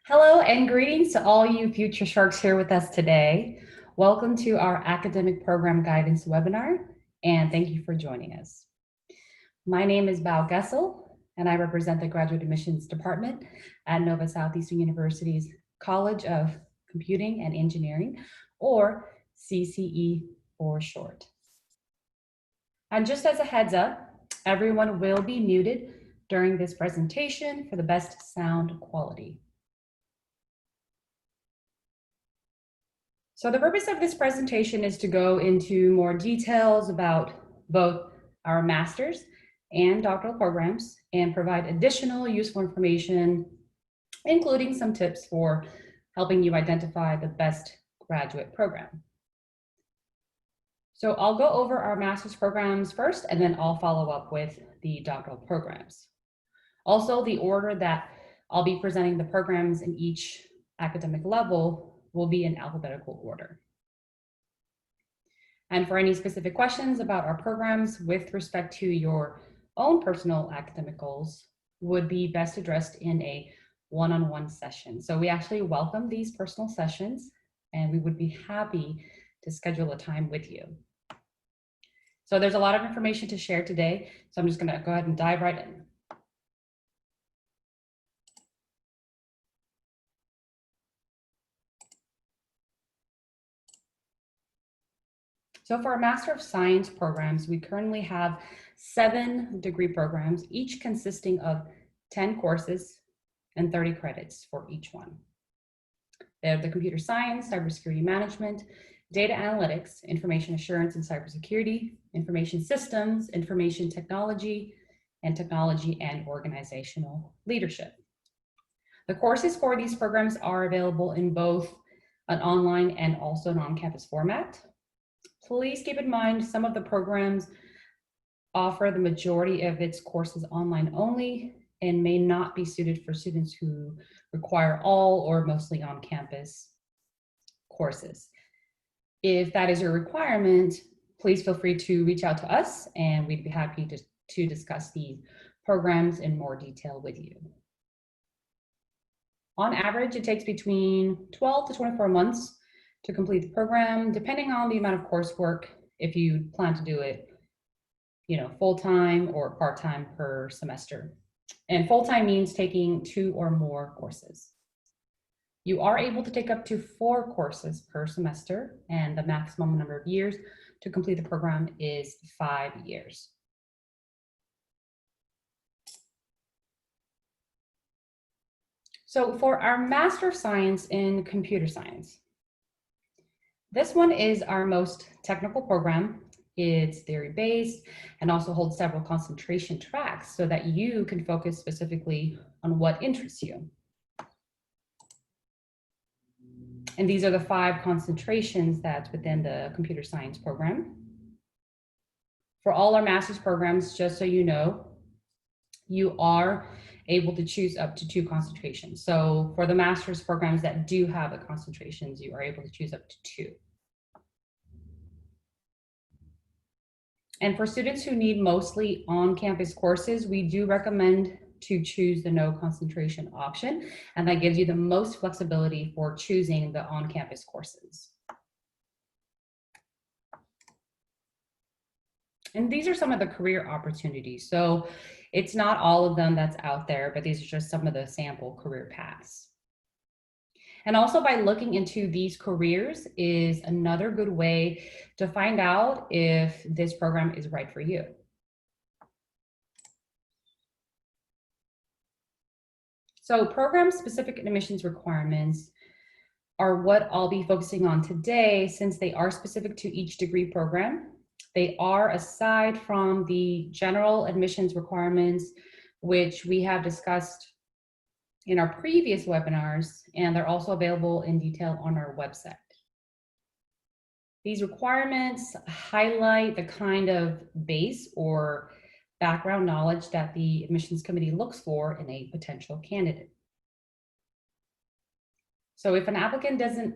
Hello and greetings to all you future sharks here with us today. Welcome to our academic program guidance webinar, and thank you for joining us. My name is Bao Gessel, and I represent the Graduate Admissions Department at Nova Southeastern University's College of Computing and Engineering, or CCE for short. And just as a heads up, everyone will be muted during this presentation for the best sound quality. So the purpose of this presentation is to go into more details about both our master's and doctoral programs and provide additional useful information, including some tips for helping you identify the best graduate program. So I'll go over our master's programs first, and then I'll follow up with the doctoral programs. Also, the order that I'll be presenting the programs in each academic level will be in alphabetical order. And for any specific questions about our programs with respect to your own personal academic goals would be best addressed in a one-on-one session. So we actually welcome these personal sessions, and we would be happy to schedule a time with you. So there's a lot of information to share today, so I'm just going to go ahead and dive right in. So for our Master of Science programs, we currently have 7 degree programs, each consisting of 10 courses and 30 credits for each one. They have the Computer Science, Cybersecurity Management, Data Analytics, Information Assurance and Cybersecurity, Information Systems, Information Technology, and Technology and Organizational Leadership. The courses for these programs are available in both an online and also an on-campus format. Please keep in mind some of the programs offer the majority of its courses online only and may not be suited for students who require all or mostly on-campus courses. If that is your requirement, please feel free to reach out to us and we'd be happy to discuss these programs in more detail with you. On average, it takes between 12 to 24 months to complete the program, depending on the amount of coursework, if you plan to do it, full-time or part-time per semester. And full-time means taking 2 or more courses. You are able to take up to 4 courses per semester, and the maximum number of years to complete the program is 5 years. So for our Master of Science in Computer Science, this one is our most technical program. It's theory-based and also holds several concentration tracks so that you can focus specifically on what interests you. And these are the 5 concentrations that's within the computer science program. For all our master's programs, just so you know, you are able to choose up to 2 concentrations. So for the master's programs that do have the concentrations, you are able to choose up to 2. And for students who need mostly on-campus courses, we do recommend to choose the no concentration option, and that gives you the most flexibility for choosing the on-campus courses. And these are some of the career opportunities. So it's not all of them that's out there, but these are just some of the sample career paths. And also by looking into these careers is another good way to find out if this program is right for you. So program-specific admissions requirements are what I'll be focusing on today, since they are specific to each degree program. They are aside from the general admissions requirements, which we have discussed in our previous webinars, and they're also available in detail on our website. These requirements highlight the kind of base or background knowledge that the admissions committee looks for in a potential candidate. So if an applicant doesn't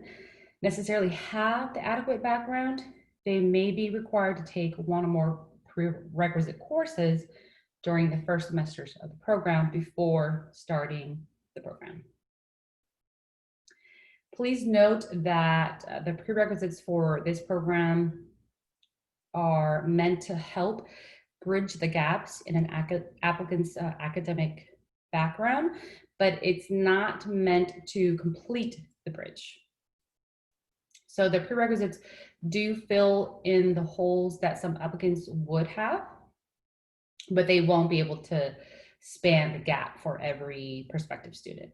necessarily have the adequate background, they may be required to take 1 or more prerequisite courses during the first semesters of the program before starting the program. Please note that the prerequisites for this program are meant to help bridge the gaps in an applicant's academic background, but it's not meant to complete the bridge. So the prerequisites do fill in the holes that some applicants would have, but they won't be able to span the gap for every prospective student.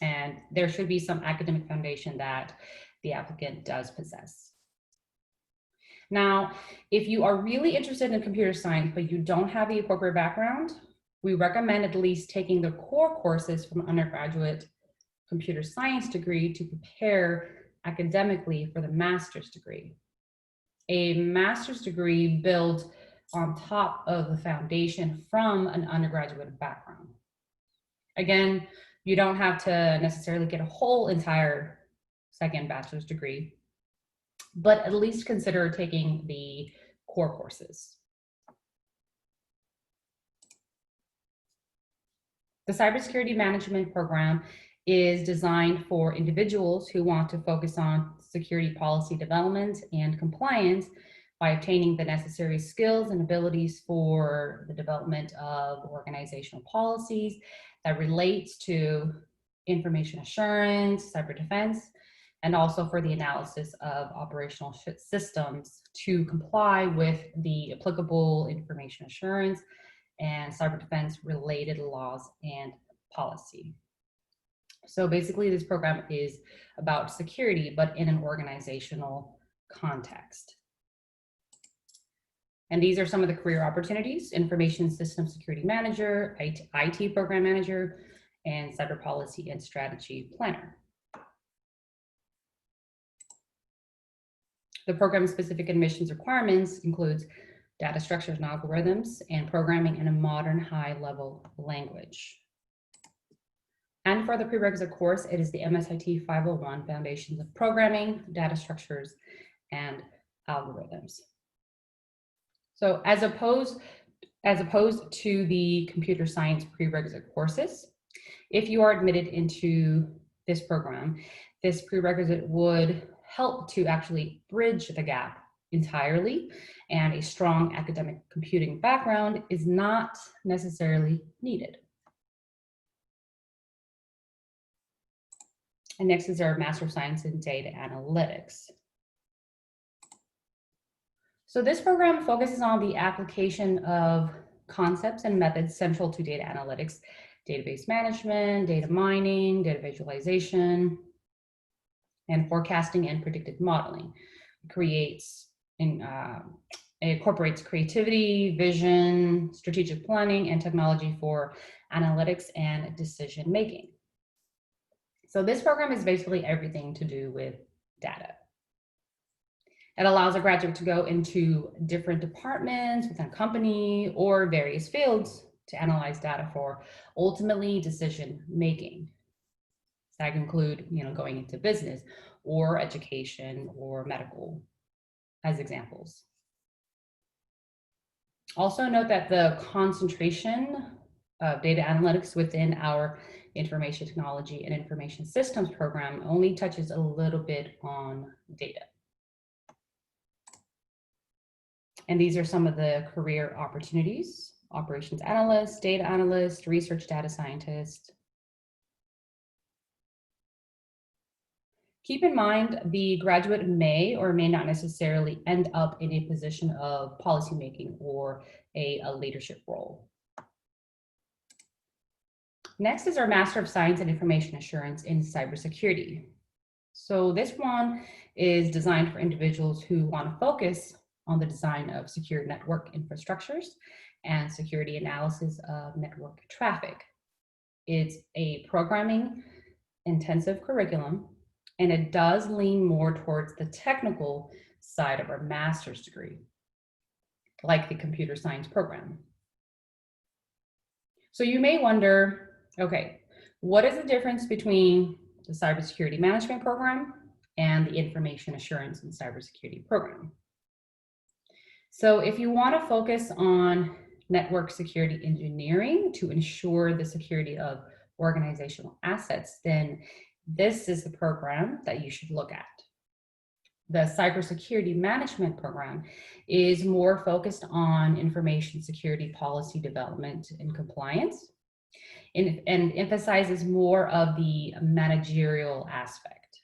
And there should be some academic foundation that the applicant does possess. Now, if you are really interested in computer science, but you don't have the appropriate background, we recommend at least taking the core courses from undergraduate computer science degree to prepare academically for the master's degree. A master's degree builds on top of the foundation from an undergraduate background. Again, you don't have to necessarily get a whole entire second bachelor's degree, but at least consider taking the core courses. The Cybersecurity Management program is designed for individuals who want to focus on security policy development and compliance by obtaining the necessary skills and abilities for the development of organizational policies that relates to information assurance, cyber defense, and also for the analysis of operational systems to comply with the applicable information assurance and cyber defense related laws and policy. So basically this program is about security, but in an organizational context. And these are some of the career opportunities: Information System Security Manager, IT Program Manager, and Cyber Policy and Strategy Planner. The program-specific admissions requirements includes data structures and algorithms, and programming in a modern high-level language. And for the prerequisite course, it is the MSIT 501 Foundations of Programming, Data Structures, and Algorithms. So as opposed to the computer science prerequisite courses, if you are admitted into this program, this prerequisite would help to actually bridge the gap entirely, and a strong academic computing background is not necessarily needed. And next is our Master of Science in Data Analytics. So this program focuses on the application of concepts and methods central to data analytics, database management, data mining, data visualization, and forecasting and predictive modeling. It incorporates creativity, vision, strategic planning, and technology for analytics and decision making. So this program is basically everything to do with data. It allows a graduate to go into different departments within a company or various fields to analyze data for ultimately decision making. That can include, going into business or education or medical as examples. Also note that the concentration of data analytics within our information technology and information systems program only touches a little bit on data. And these are some of the career opportunities: operations analyst, data analyst, research data scientist. Keep in mind, the graduate may or may not necessarily end up in a position of policymaking or a leadership role. Next is our Master of Science in Information Assurance in Cybersecurity. So this one is designed for individuals who want to focus on the design of secure network infrastructures and security analysis of network traffic. It's a programming intensive curriculum, and it does lean more towards the technical side of our master's degree, like the computer science program. So you may wonder, okay, what is the difference between the cybersecurity management program and the information assurance and cybersecurity program? So if you want to focus on network security engineering to ensure the security of organizational assets, then this is the program that you should look at. The Cybersecurity Management program is more focused on information security policy development and compliance, and emphasizes more of the managerial aspect.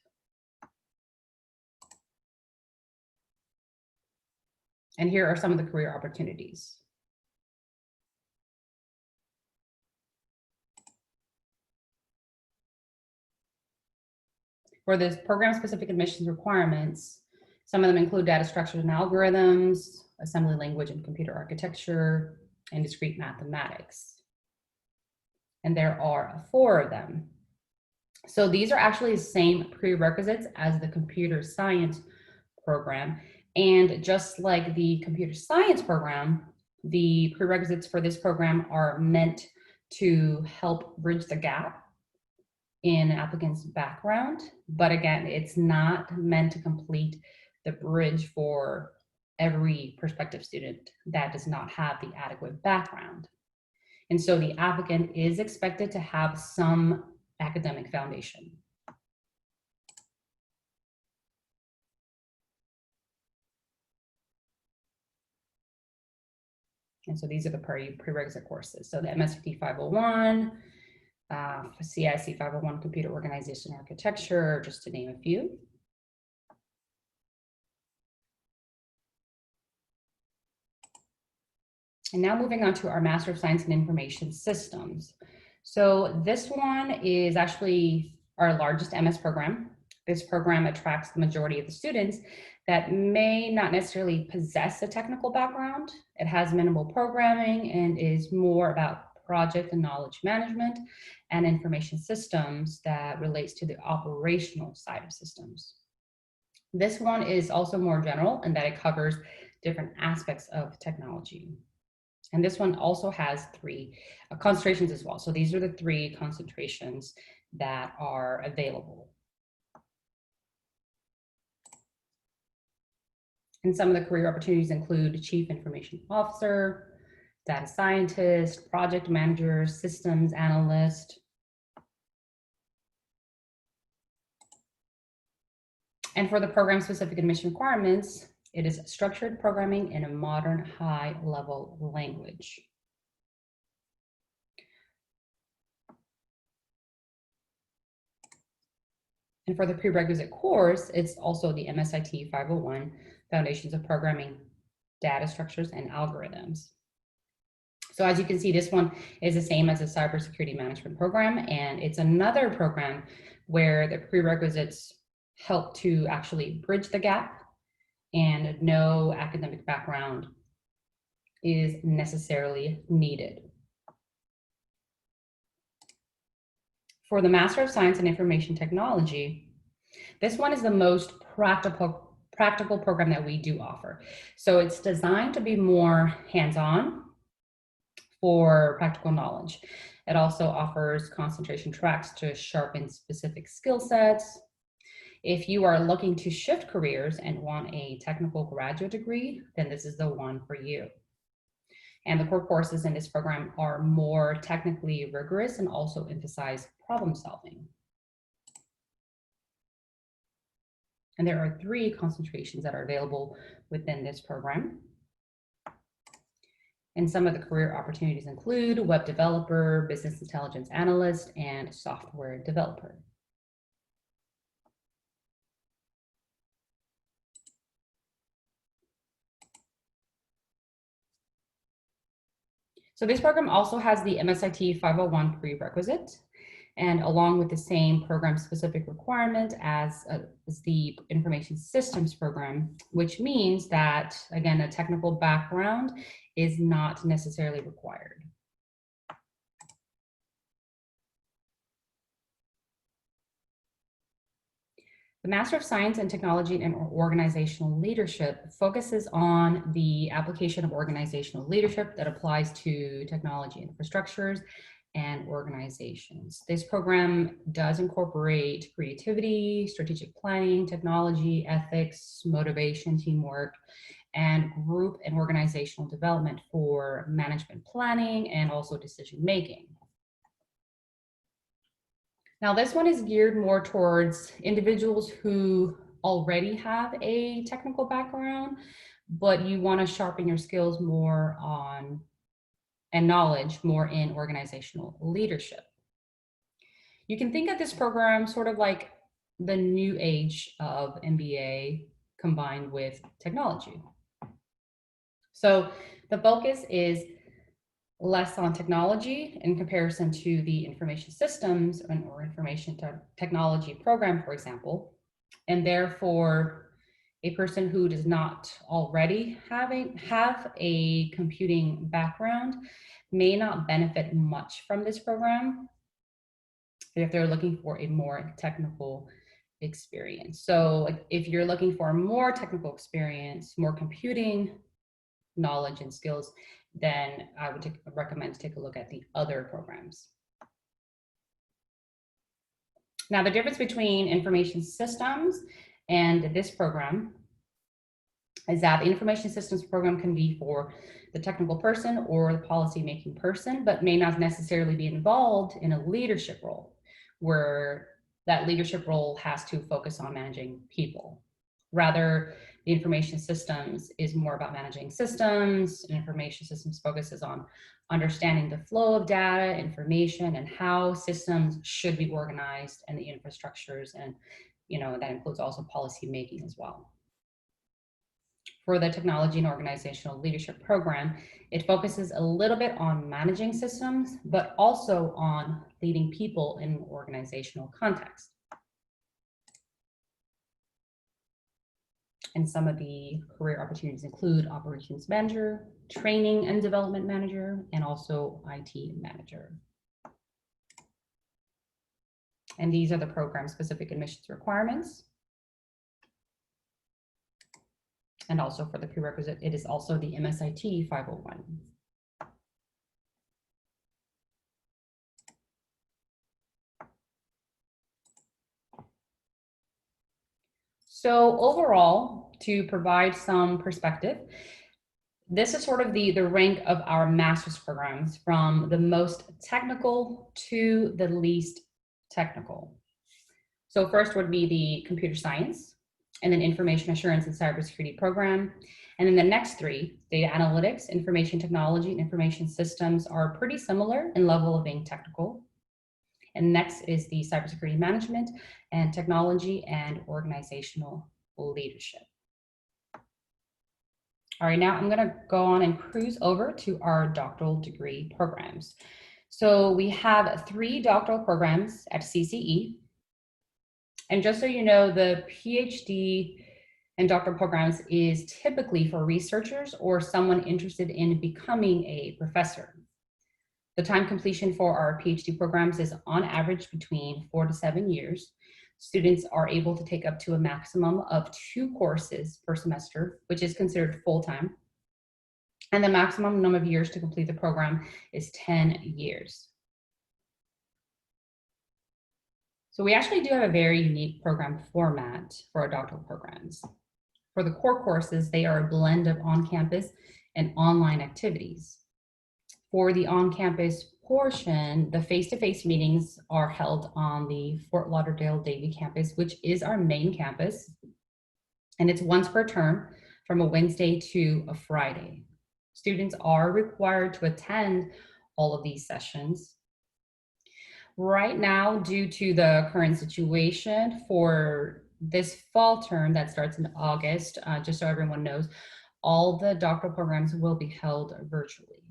And here are some of the career opportunities. For the program-specific admissions requirements, some of them include data structures and algorithms, assembly language and computer architecture, and discrete mathematics. And there are 4 of them. So these are actually the same prerequisites as the computer science program. And just like the computer science program, the prerequisites for this program are meant to help bridge the gap in an applicant's background. But again, it's not meant to complete the bridge for every prospective student that does not have the adequate background. And so the applicant is expected to have some academic foundation. And so these are the prerequisite courses. So the MSCT 501, CIC 501, Computer Organization Architecture, just to name a few. And now moving on to our Master of Science in Information Systems. So this one is actually our largest MS program. This program attracts the majority of the students that may not necessarily possess a technical background. It has minimal programming and is more about project and knowledge management and information systems that relates to the operational side of systems. This one is also more general in that it covers different aspects of technology. And this one also has 3 concentrations as well. So these are the 3 concentrations that are available. And some of the career opportunities include Chief Information Officer, Data Scientist, Project Manager, Systems Analyst. And for the program-specific admission requirements, it is structured programming in a modern high-level language. And for the prerequisite course, it's also the MSIT 501, Foundations of Programming, Data Structures, and Algorithms. So as you can see, this one is the same as the Cybersecurity Management program, and it's another program where the prerequisites help to actually bridge the gap, and no academic background is necessarily needed. For the Master of Science in Information Technology, this one is the most practical program that we do offer. So it's designed to be more hands-on for practical knowledge. It also offers concentration tracks to sharpen specific skill sets. If you are looking to shift careers and want a technical graduate degree, then this is the one for you. And the core courses in this program are more technically rigorous and also emphasize problem solving. And there are 3 concentrations that are available within this program. And some of the career opportunities include web developer, business intelligence analyst, and software developer. So this program also has the MSIT 501 prerequisite, and along with the same program-specific requirement as the Information Systems program, which means that, again, a technical background is not necessarily required. The Master of Science in Technology and Organizational Leadership focuses on the application of organizational leadership that applies to technology infrastructures and organizations. This program does incorporate creativity, strategic planning, technology, ethics, motivation, teamwork, and group and organizational development for management planning and also decision making. Now, this one is geared more towards individuals who already have a technical background, but you want to sharpen your skills more on and knowledge more in organizational leadership. You can think of this program sort of like the new age of MBA combined with technology. So the focus is less on technology in comparison to the information systems or information technology program, for example. And therefore, a person who does not already have a computing background may not benefit much from this program if they're looking for a more technical experience. So if you're looking for more technical experience, more computing knowledge and skills, then I would recommend to take a look at the other programs. Now, the difference between information systems and this program is that the information systems program can be for the technical person or the policy-making person, but may not necessarily be involved in a leadership role, where that leadership role has to focus on managing people. Rather, the information systems is more about managing systems, and information systems focuses on understanding the flow of data, information, and how systems should be organized and the infrastructures, and that includes also policy making as well. For the technology and organizational leadership program, it focuses a little bit on managing systems, but also on leading people in an organizational context. And some of the career opportunities include operations manager, training and development manager, and also IT manager. And these are the program-specific admissions requirements. And also for the prerequisite, it is also the MSIT 501. So overall, to provide some perspective, this is sort of the rank of our master's programs from the most technical to the least technical. So first would be the computer science, and then information assurance and cybersecurity program. And then the next three, data analytics, information technology, and information systems, are pretty similar in level of being technical. And next is the cybersecurity management and technology and organizational leadership. All right, now I'm gonna go on and cruise over to our doctoral degree programs. So we have 3 doctoral programs at CCE. And just so you know, the PhD and doctoral programs is typically for researchers or someone interested in becoming a professor. The time completion for our PhD programs is on average between 4 to 7 years. Students are able to take up to a maximum of 2 courses per semester, which is considered full-time. And the maximum number of years to complete the program is 10 years. So we actually do have a very unique program format for our doctoral programs. For the core courses, they are a blend of on-campus and online activities. For the on-campus portion, the face-to-face meetings are held on the Fort Lauderdale-Davie campus, which is our main campus. And it's once per term from a Wednesday to a Friday. Students are required to attend all of these sessions. Right now, due to the current situation for this fall term that starts in August, just so everyone knows, all the doctoral programs will be held virtually.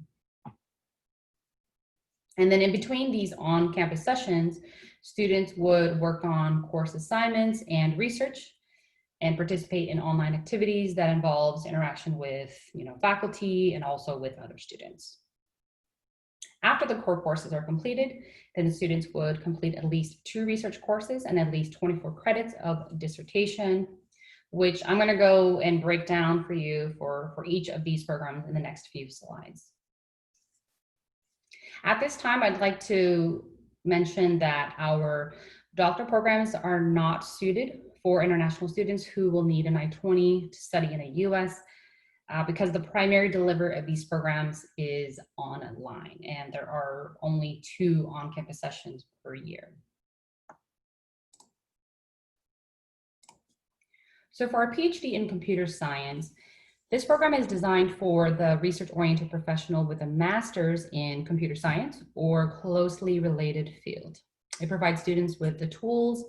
And then in between these on-campus sessions, students would work on course assignments and research and participate in online activities that involves interaction with faculty and also with other students. After the core courses are completed, then the students would complete at least 2 research courses and at least 24 credits of dissertation, which I'm gonna go and break down for you for each of these programs in the next few slides. At this time, I'd like to mention that our doctoral programs are not suited for international students who will need an I-20 to study in the US because the primary delivery of these programs is online and there are only 2 on-campus sessions per year. So for our PhD in computer science, this program is designed for the research-oriented professional with a master's in computer science or closely related field. It provides students with the tools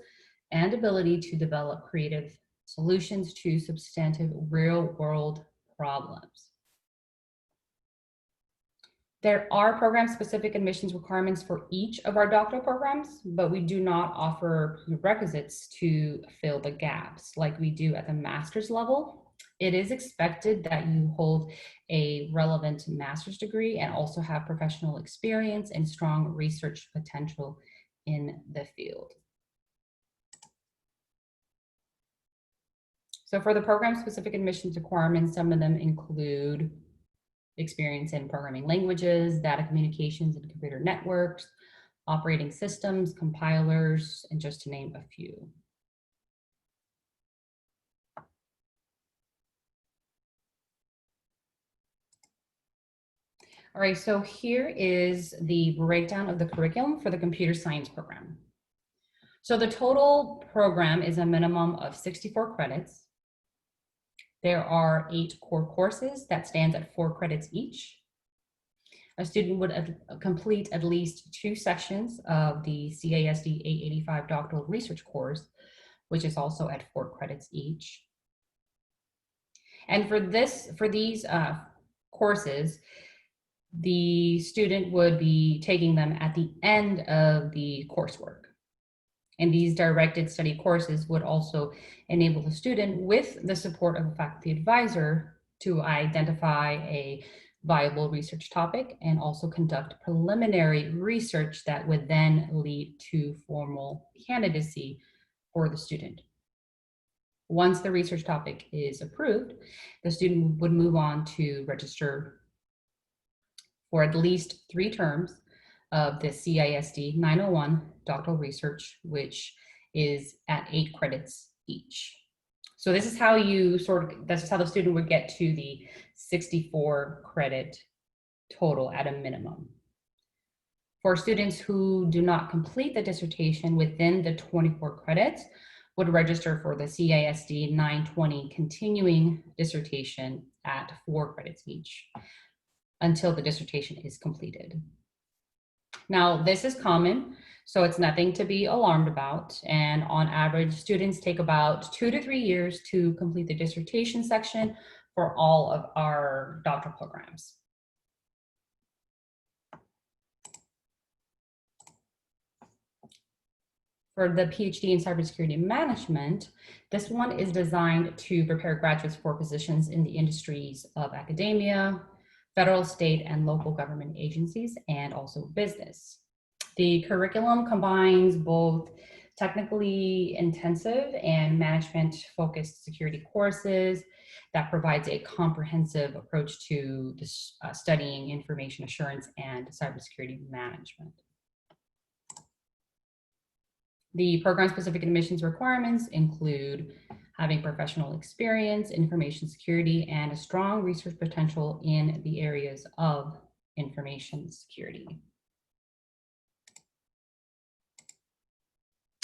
and ability to develop creative solutions to substantive real-world problems. There are program-specific admissions requirements for each of our doctoral programs, but we do not offer prerequisites to fill the gaps like we do at the master's level. It is expected that you hold a relevant master's degree and also have professional experience and strong research potential in the field. So for the program-specific admissions requirements, some of them include experience in programming languages, data communications and computer networks, operating systems, compilers, and just to name a few. All right, so here is the breakdown of the curriculum for the computer science program. So the total program is a minimum of 64 credits. There are 8 core courses that stands at 4 credits each. A student would complete at least 2 sections of the CASD 885 doctoral research course, which is also at 4 credits each. And for these courses, the student would be taking them at the end of the coursework. And these directed study courses would also enable the student, with the support of a faculty advisor, to identify a viable research topic and also conduct preliminary research that would then lead to formal candidacy for the student. Once the research topic is approved, the student would move on to register for at least 3 terms of the CISD 901 doctoral research, which is at 8 credits each. So this is how that's how the student would get to the 64 credit total at a minimum. For students who do not complete the dissertation within the 24 credits, would register for the CISD 920 continuing dissertation at 4 credits each until the dissertation is completed. Now, this is common, so it's nothing to be alarmed about. And on average, students take about 2 to 3 years to complete the dissertation section for all of our doctoral programs. For the PhD in Cybersecurity Management, this one is designed to prepare graduates for positions in the industries of academia, federal, state, and local government agencies, and also business. The curriculum combines both technically intensive and management-focused security courses that provides a comprehensive approach to studying information assurance and cybersecurity management. The program-specific admissions requirements include having professional experience, information security, and a strong research potential in the areas of information security.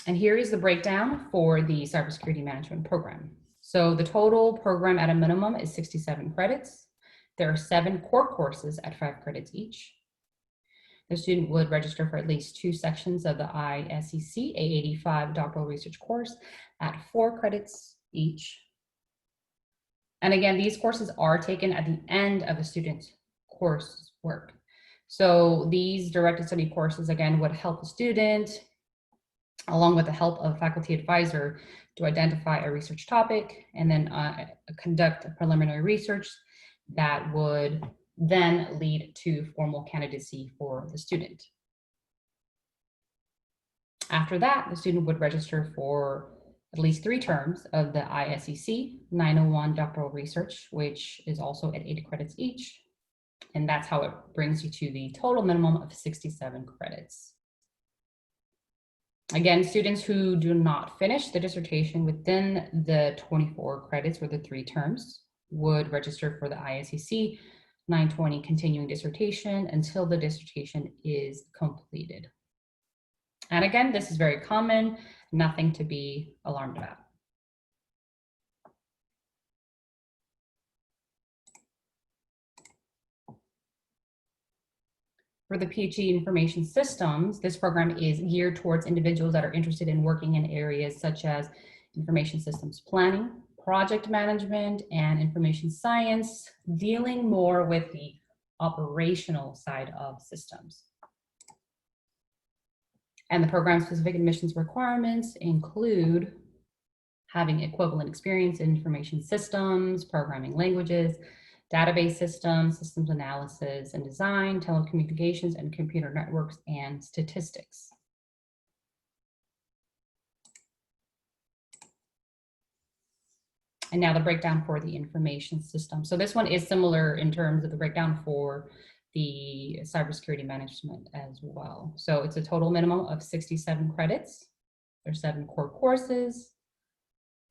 And here is the breakdown for the cybersecurity management program. So the total program at a minimum is 67 credits. There are 7 core courses at 5 credits each. The student would register for at least 2 sections of the ISEC 885 doctoral research course at 4 credits each. And again, these courses are taken at the end of a student's coursework. So these directed study courses, again, would help the student, along with the help of a faculty advisor, to identify a research topic and then conduct a preliminary research that would then lead to formal candidacy for the student. After that, the student would register for at least 3 terms of the ISEC 901 doctoral research, which is also at 8 credits each. And that's how it brings you to the total minimum of 67 credits. Again, students who do not finish the dissertation within the 24 credits or the 3 terms would register for the ISEC 920 continuing dissertation until the dissertation is completed. And again, this is very common, nothing to be alarmed about. For the PhD Information Systems, this program is geared towards individuals that are interested in working in areas such as information systems planning, project management, and information science, dealing more with the operational side of systems. And the program-specific admissions requirements include having equivalent experience in information systems, programming languages, database systems, systems analysis and design, telecommunications and computer networks, and statistics. And now the breakdown for the information system. So this one is similar in terms of the breakdown for the cybersecurity management as well. So it's a total minimum of 67 credits. There's 7 core courses.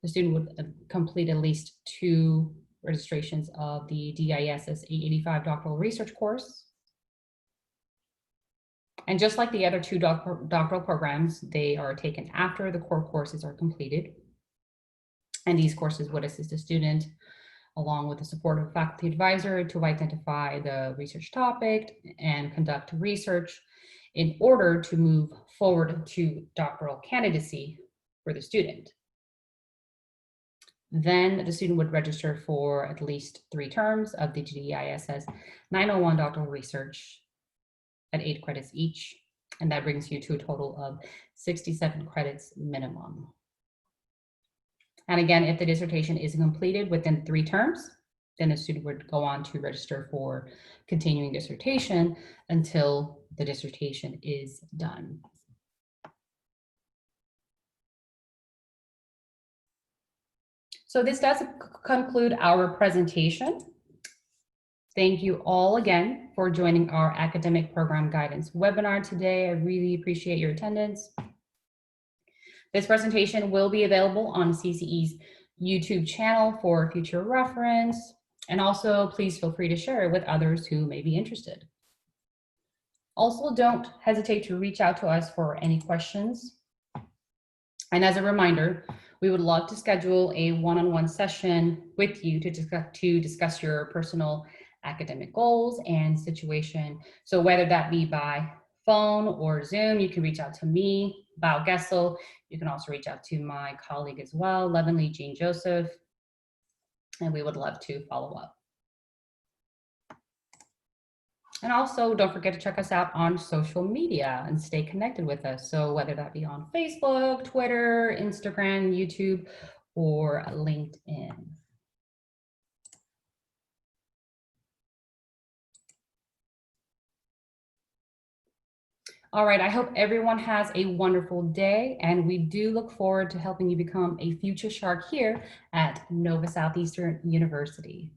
The student would complete at least 2 registrations of the DISS 885 doctoral research course. And just like the other 2 doctoral programs, they are taken after the core courses are completed. And these courses would assist the student, along with the support of a faculty advisor, to identify the research topic and conduct research in order to move forward to doctoral candidacy for the student. Then the student would register for at least 3 terms of the DISS 901 doctoral research at 8 credits each. And that brings you to a total of 67 credits minimum. And again, if the dissertation is completed within 3 terms, then the student would go on to register for continuing dissertation until the dissertation is done. So this does conclude our presentation. Thank you all again for joining our academic program guidance webinar today. I really appreciate your attendance. This presentation will be available on CCE's YouTube channel for future reference. And also, please feel free to share it with others who may be interested. Also, don't hesitate to reach out to us for any questions. And as a reminder, we would love to schedule a one-on-one session with you to discuss your personal academic goals and situation. So whether that be by phone or Zoom, you can reach out to me, Bao Gessel. You can also reach out to my colleague as well, Levenly Jean Joseph, and we would love to follow up. And also, don't forget to check us out on social media and stay connected with us. So whether that be on Facebook, Twitter, Instagram, YouTube, or LinkedIn. All right, I hope everyone has a wonderful day, and we do look forward to helping you become a future shark here at Nova Southeastern University.